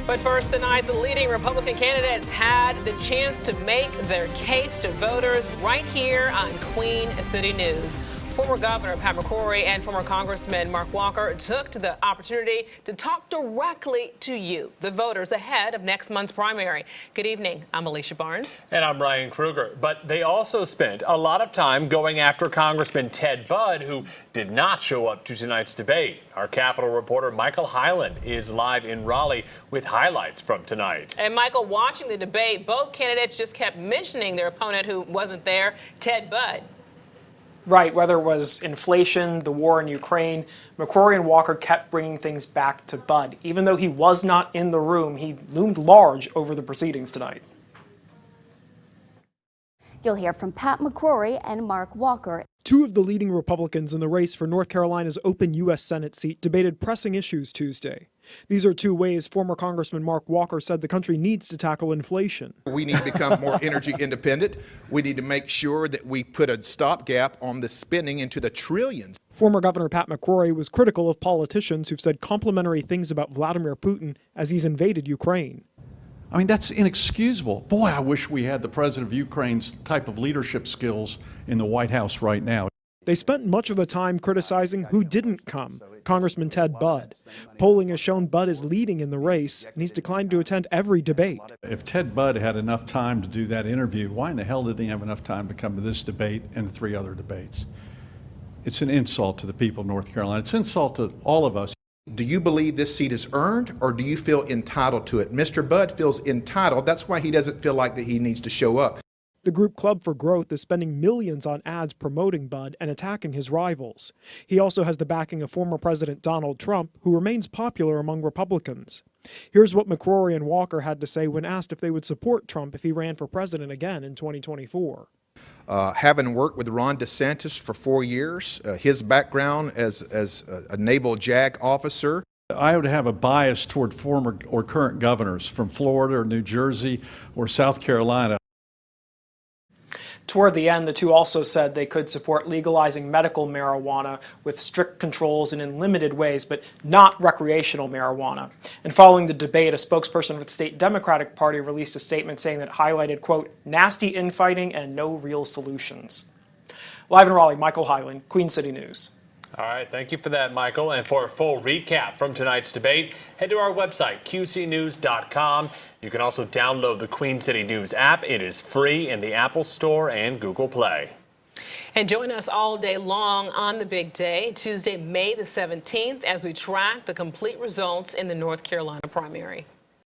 But first tonight, the leading Republican candidates had the chance to make their case to voters right here on Queen City News. Former Governor Pat McCrory and former Congressman Mark Walker took to the opportunity to talk directly to you, the voters, ahead of next month's primary. Good evening. I'm Alicia Barnes. And I'm Ryan Kruger. But they also spent a lot of time going after Congressman Ted Budd, who did not show up to tonight's debate. Our Capitol reporter Michael HYLAND is live in Raleigh with highlights from tonight. And Michael, watching the debate, both candidates just kept mentioning their opponent who wasn't there, Ted Budd. Right, whether it was inflation, the war in Ukraine, McCrory and Walker kept bringing things back to Budd. Even though he was not in the room, he loomed large over the proceedings tonight. You'll hear from Pat McCrory and Mark Walker. Two of the leading Republicans in the race for North Carolina's open U.S. Senate seat debated pressing issues Tuesday. These are two ways former Congressman Mark Walker said the country needs to tackle inflation. We need to become more energy independent. We need to make sure that we put a stopgap on the spending into the trillions. Former Governor Pat McCrory was critical of politicians who've said complimentary things about Vladimir Putin as he's invaded Ukraine. I mean, that's inexcusable. Boy, I wish we had the president of Ukraine's type of leadership skills in the White House right now. They spent much of the time criticizing who didn't come, Congressman Ted Budd. Polling has shown Budd is leading in the race, and he's declined to attend every debate. If Ted Budd had enough time to do that interview, why in the hell did he have enough time to come to this debate and the three other debates? It's an insult to the people of North Carolina. It's an insult to all of us. Do you believe this seat is earned, or do you feel entitled to it? Mr. Budd feels entitled. That's why he doesn't feel like that he needs to show up. The group Club for Growth is spending millions on ads promoting Budd and attacking his rivals. He also has the backing of former President Donald Trump, who remains popular among Republicans. Here's what McCrory and Walker had to say when asked if they would support Trump if he ran for president again in 2024. Having worked with Ron DeSantis for 4 years, his background as a naval JAG officer. I would have a bias toward former or current governors from Florida or New Jersey or South Carolina. Toward the end, the two also said they could support legalizing medical marijuana with strict controls and in limited ways, but not recreational marijuana. And following the debate, a spokesperson for the state Democratic Party released a statement saying that highlighted, quote, nasty infighting and no real solutions. Live in Raleigh, Michael HYLAND, Queen City News. All right, thank you for that, Michael. And for a full recap from tonight's debate, head to our website, qcnews.com. You can also download the Queen City News app. It is free in the Apple Store and Google Play. And join us all day long on the big day, Tuesday, May the 17th, as we track the complete results in the North Carolina primary.